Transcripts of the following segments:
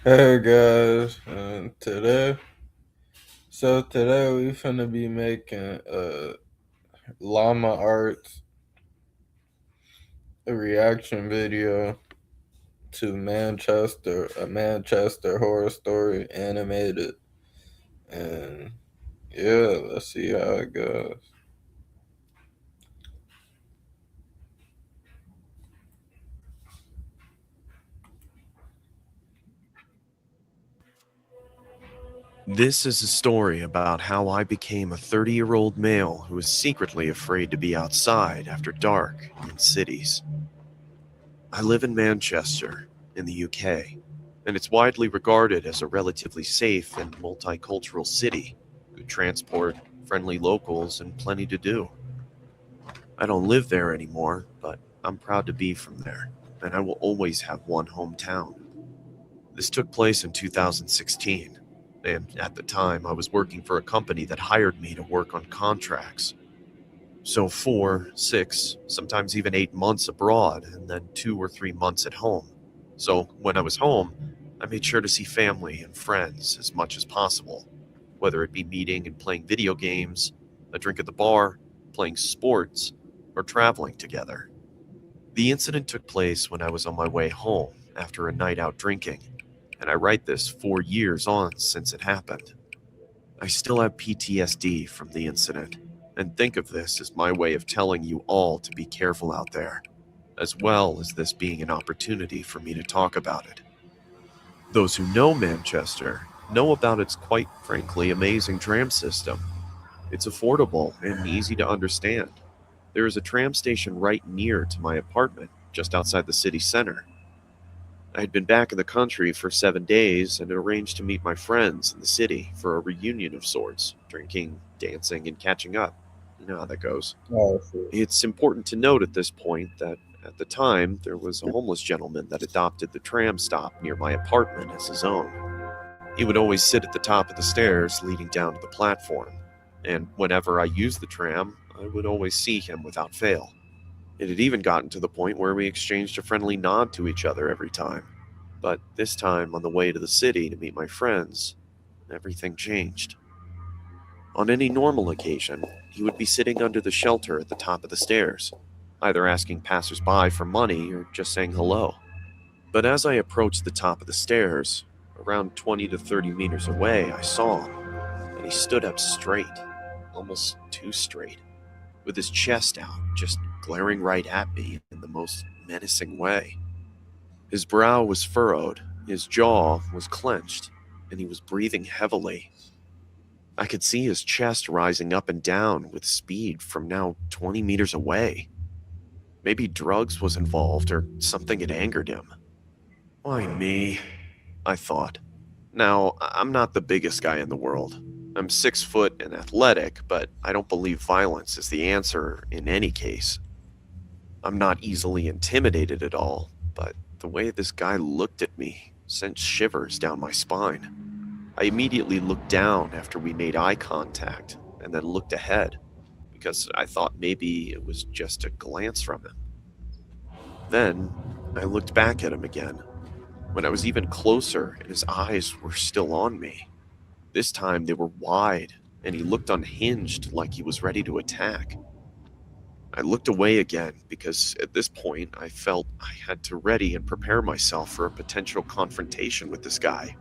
Hey guys, today we finna be making llama art, a reaction video to a Manchester horror story animated, and yeah, let's see how it goes. This is a story about how I became a 30-year-old male who is secretly afraid to be outside after dark in cities. I live in Manchester, in the UK, and it's widely regarded as a relatively safe and multicultural city. Good transport, friendly locals, and plenty to do. I don't live there anymore, but I'm proud to be from there, and I will always have one hometown. This took place in 2016, and at the time I was working for a company that hired me to work on contracts. So 4, 6, sometimes even 8 months abroad, and then 2 or 3 months at home. So when I was home, I made sure to see family and friends as much as possible, whether it be meeting and playing video games, a drink at the bar, playing sports, or traveling together. The incident took place when I was on my way home after a night out drinking, and I write this 4 years on since it happened. I still have PTSD from the incident, and think of this as my way of telling you all to be careful out there, as well as this being an opportunity for me to talk about it. Those who know Manchester know about its quite frankly amazing tram system. It's affordable and easy to understand. There is a tram station right near to my apartment, just outside the city center. I had been back in the country for 7 days and had arranged to meet my friends in the city for a reunion of sorts, drinking, dancing, and catching up. You know how that goes. Oh, shit. It's important to note at this point that at the time there was a homeless gentleman that adopted the tram stop near my apartment as his own. He would always sit at the top of the stairs leading down to the platform, and whenever I used the tram, I would always see him without fail. It had even gotten to the point where we exchanged a friendly nod to each other every time. But this time, on the way to the city to meet my friends, everything changed. On any normal occasion, he would be sitting under the shelter at the top of the stairs, either asking passersby for money or just saying hello. But as I approached the top of the stairs, around 20 to 30 meters away, I saw him, and he stood up straight, almost too straight, with his chest out, just glaring right at me in the most menacing way. His brow was furrowed, his jaw was clenched, and he was breathing heavily. I could see his chest rising up and down with speed from now 20 meters away. Maybe drugs was involved or something had angered him. Why me? I thought. Now, I'm not the biggest guy in the world. I'm 6 foot and athletic, but I don't believe violence is the answer in any case. I'm not easily intimidated at all, but the way this guy looked at me sent shivers down my spine. I immediately looked down after we made eye contact and then looked ahead because I thought maybe it was just a glance from him. Then I looked back at him again when I was even closer and his eyes were still on me. This time they were wide and he looked unhinged like he was ready to attack. I looked away again because at this point I felt I had to ready and prepare myself for a potential confrontation with this guy.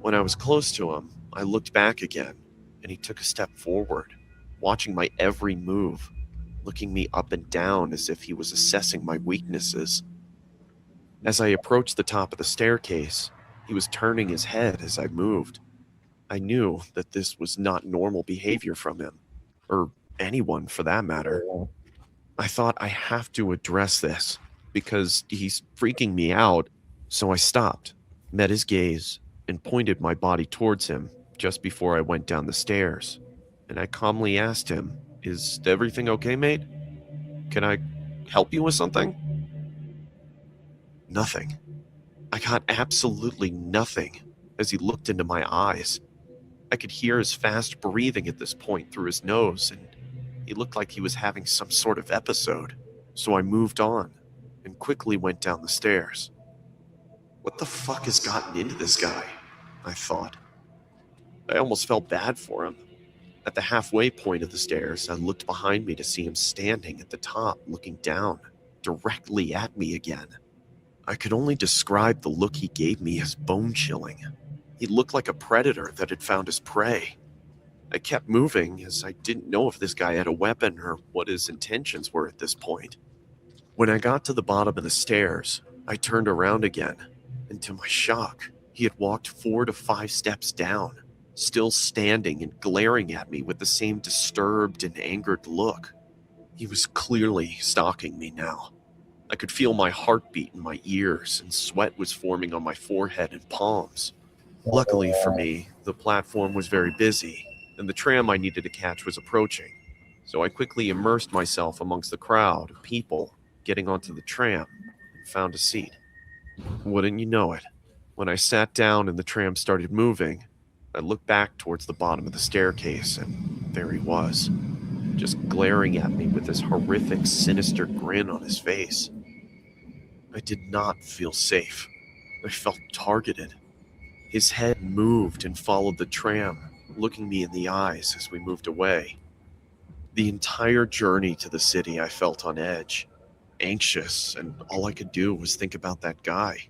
When I was close to him, I looked back again and he took a step forward, watching my every move, looking me up and down as if he was assessing my weaknesses. As I approached the top of the staircase, he was turning his head as I moved. I knew that this was not normal behavior from him, or anyone for that matter. I thought I have to address this because he's freaking me out. So I stopped, met his gaze, and pointed my body towards him just before I went down the stairs. And I calmly asked him, "Is everything okay, mate? Can I help you with something?" Nothing. I got absolutely nothing as he looked into my eyes. I could hear his fast breathing at this point through his nose, and he looked like he was having some sort of episode. So I moved on and quickly went down the stairs. What the fuck has gotten into this guy? I thought. I almost felt bad for him. At the halfway point of the stairs, I looked behind me to see him standing at the top, looking down, directly at me again. I could only describe the look he gave me as bone-chilling. He looked like a predator that had found his prey. I kept moving as I didn't know if this guy had a weapon or what his intentions were at this point. When I got to the bottom of the stairs, I turned around again, and to my shock, he had walked 4 to 5 steps down, still standing and glaring at me with the same disturbed and angered look. He was clearly stalking me now. I could feel my heartbeat in my ears, and sweat was forming on my forehead and palms. Luckily for me, the platform was very busy, and the tram I needed to catch was approaching, so I quickly immersed myself amongst the crowd of people getting onto the tram and found a seat. Wouldn't you know it, when I sat down and the tram started moving, I looked back towards the bottom of the staircase, and there he was, just glaring at me with this horrific, sinister grin on his face. I did not feel safe. I felt targeted. His head moved and followed the tram, looking me in the eyes as we moved away. The entire journey to the city, I felt on edge, anxious, and all I could do was think about that guy.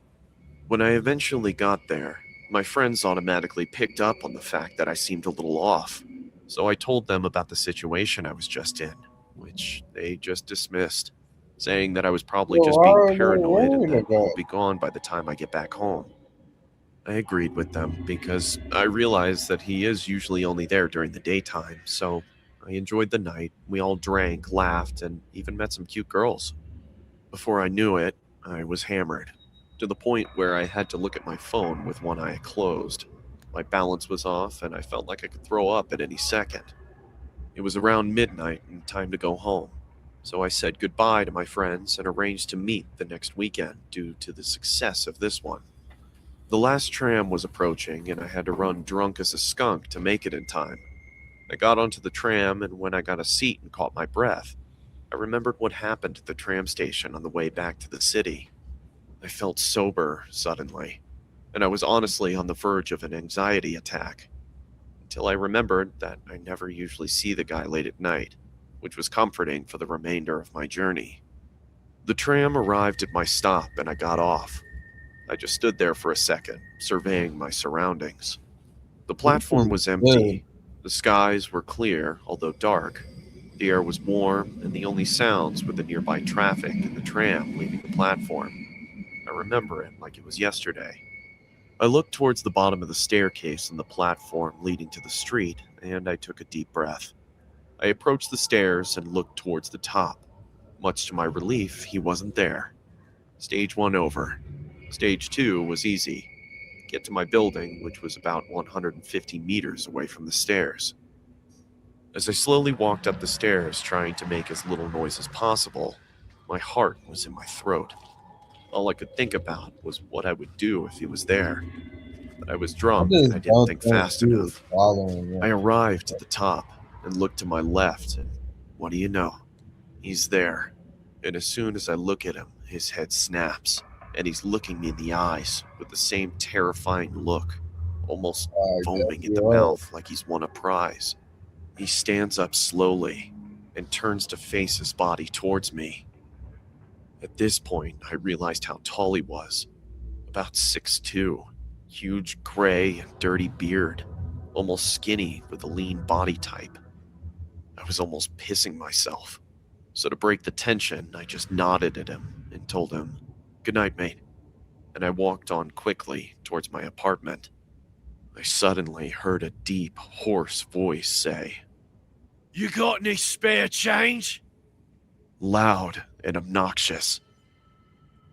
When I eventually got there, my friends automatically picked up on the fact that I seemed a little off, so I told them about the situation I was just in, which they just dismissed, saying that I was probably Well, just why being are they paranoid and worried that about? he'd be gone by the time I get back home. I agreed with them because I realized that he is usually only there during the daytime, so I enjoyed the night. We all drank, laughed, and even met some cute girls. Before I knew it, I was hammered, to the point where I had to look at my phone with one eye closed. My balance was off, and I felt like I could throw up at any second. It was around midnight and time to go home, so I said goodbye to my friends and arranged to meet the next weekend due to the success of this one. The last tram was approaching, and I had to run drunk as a skunk to make it in time. I got onto the tram, and when I got a seat and caught my breath, I remembered what happened at the tram station on the way back to the city. I felt sober suddenly, and I was honestly on the verge of an anxiety attack, until I remembered that I never usually see the guy late at night, which was comforting for the remainder of my journey. The tram arrived at my stop, and I got off. I just stood there for a second, surveying my surroundings. The This platform is was good. empty. The skies were clear, although dark. The air was warm, and the only sounds were the nearby traffic and the tram leaving the platform. I remember it like it was yesterday. I looked towards the bottom of the staircase and the platform leading to the street, and I took a deep breath. I approached the stairs and looked towards the top. Much to my relief, he wasn't there. Stage 1 over. Stage 2 was easy. Get to my building, which was about 150 meters away from the stairs. As I slowly walked up the stairs, trying to make as little noise as possible, my heart was in my throat. All I could think about was what I would do if he was there. But I was I drunk and just I didn't don't think think fast he was enough. following I you. arrived at the top and looked to my left, and what do you know? He's there. And as soon as I look at him, his head snaps, and he's looking me in the eyes with the same terrifying look, almost I guess foaming at the you are. mouth like he's won a prize. He stands up slowly and turns to face his body towards me. At this point, I realized how tall he was. About 6'2", huge gray and dirty beard, almost skinny with a lean body type. I was almost pissing myself. So to break the tension, I just nodded at him and told him, "Good night, mate," and I walked on quickly towards my apartment. I suddenly heard a deep, hoarse voice say, "You got any spare change?" Loud and obnoxious,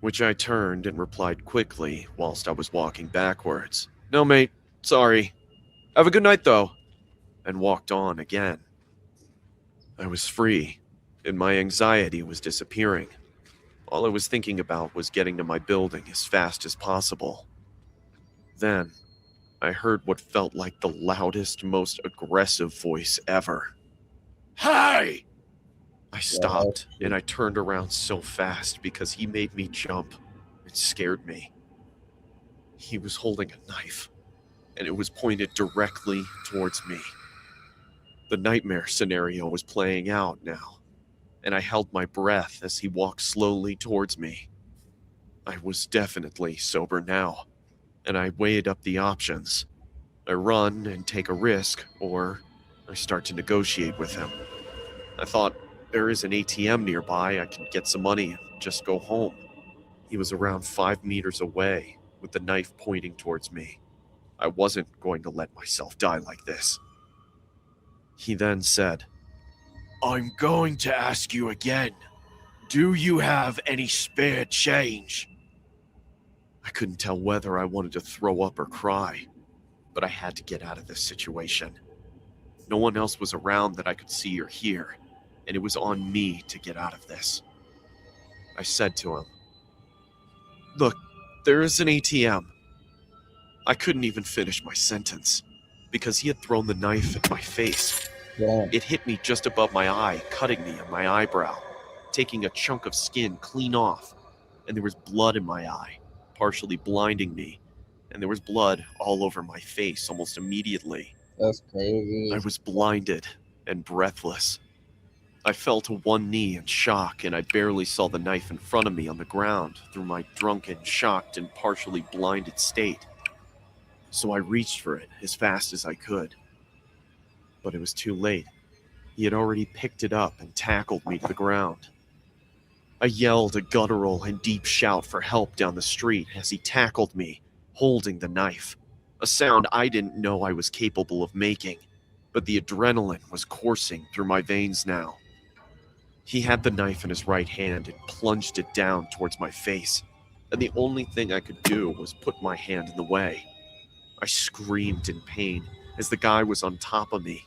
which I turned and replied quickly whilst I was walking backwards. "No, mate, sorry. Have a good night, though," and walked on again. I was free, and my anxiety was disappearing. All I was thinking about was getting to my building as fast as possible. Then, I heard what felt like the loudest, most aggressive voice ever. "Hey!" I Yeah, that's stopped, and true. I turned around so fast because he made me jump. It scared me. He was holding a knife, and it was pointed directly towards me. The nightmare scenario was playing out now, and I held my breath as he walked slowly towards me. I was definitely sober now, and I weighed up the options. I run and take a risk, or I start to negotiate with him. I thought, there is an ATM nearby, I can get some money and just go home. He was around 5 meters away, with the knife pointing towards me. I wasn't going to let myself die like this. He then said, "I'm going to ask you again. Do you have any spare change?" I couldn't tell whether I wanted to throw up or cry, but I had to get out of this situation. No one else was around that I could see or hear, and it was on me to get out of this. I said to him, "Look, there is an ATM." I couldn't even finish my sentence, because he had thrown the knife at my face. Yeah, It hit me just above my eye, cutting me on my eyebrow, taking a chunk of skin clean off, and there was blood in my eye, partially blinding me, and there was blood all over my face almost immediately. that's I crazy. was blinded and breathless. I fell to one knee in shock, and I barely saw the knife in front of me on the ground through my drunken, shocked, and partially blinded state. So I reached for it as fast as I could. But it was too late. He had already picked it up and tackled me to the ground. I yelled a guttural and deep shout for help down the street as he tackled me, holding the knife, a sound I didn't know I was capable of making, but the adrenaline was coursing through my veins now. He had the knife in his right hand and plunged it down towards my face, and the only thing I could do was put my hand in the way. I screamed in pain as the guy was on top of me.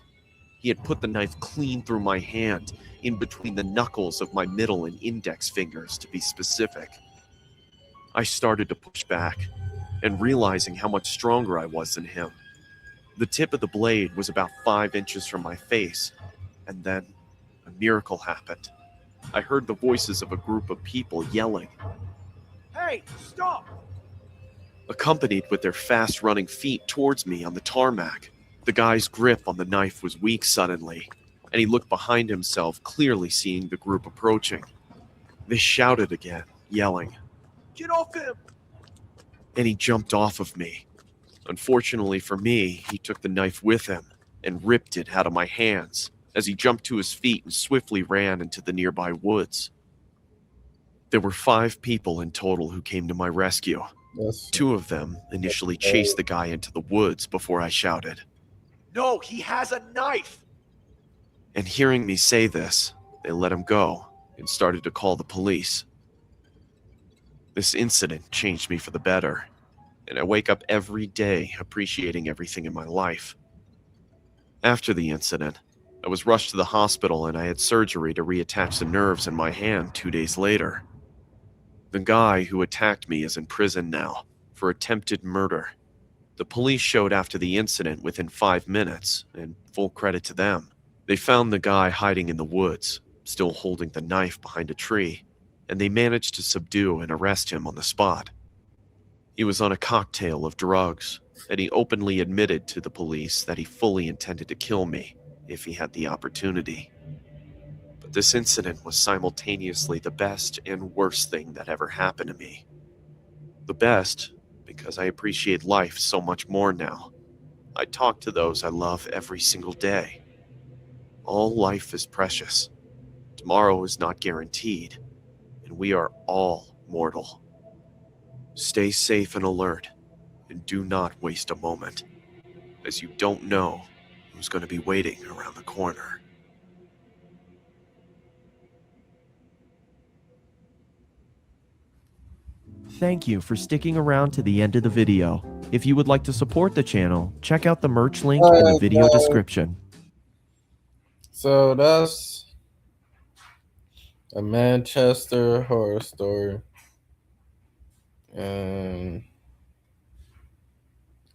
He had put the knife clean through my hand, in between the knuckles of my middle and index fingers, to be specific. I started to push back, and realizing how much stronger I was than him. The tip of the blade was about 5 inches from my face, and then a miracle happened. I heard the voices of a group of people yelling, "Hey, stop!" accompanied with their fast-running feet towards me on the tarmac. The guy's grip on the knife was weak suddenly, and he looked behind himself, clearly seeing the group approaching. They shouted again, yelling, "Get off him!" And he jumped off of me. Unfortunately for me, he took the knife with him and ripped it out of my hands as he jumped to his feet and swiftly ran into the nearby woods. There were 5 people in total who came to my rescue. That's 2 of them initially chased the guy into the woods before I shouted, "No, he has a knife!" And hearing me say this, they let him go and started to call the police. This incident changed me for the better, and I wake up every day appreciating everything in my life. After the incident, I was rushed to the hospital and I had surgery to reattach the nerves in my hand 2 days later. The guy who attacked me is in prison now for attempted murder. The police showed after the incident within 5 minutes, and full credit to them. They found the guy hiding in the woods, still holding the knife behind a tree, and they managed to subdue and arrest him on the spot. He was on a cocktail of drugs, and he openly admitted to the police that he fully intended to kill me if he had the opportunity. But this incident was simultaneously the best and worst thing that ever happened to me. The best, because I appreciate life so much more now. I talk to those I love every single day. All life is precious. Tomorrow is not guaranteed, and we are all mortal. Stay safe and alert, and do not waste a moment, as you don't know who's going to be waiting around the corner. Thank you for sticking around to the end of the video. If you would like to support the channel, check out the merch link in the video description. So that's a Manchester horror story. And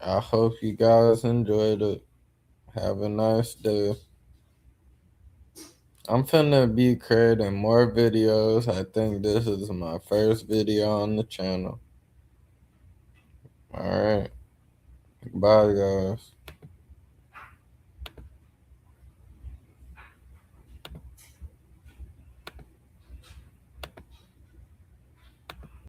I hope you guys enjoyed it. Have a nice day. I'm finna be creating more videos. I think this is my first video on the channel. All right. Bye, guys.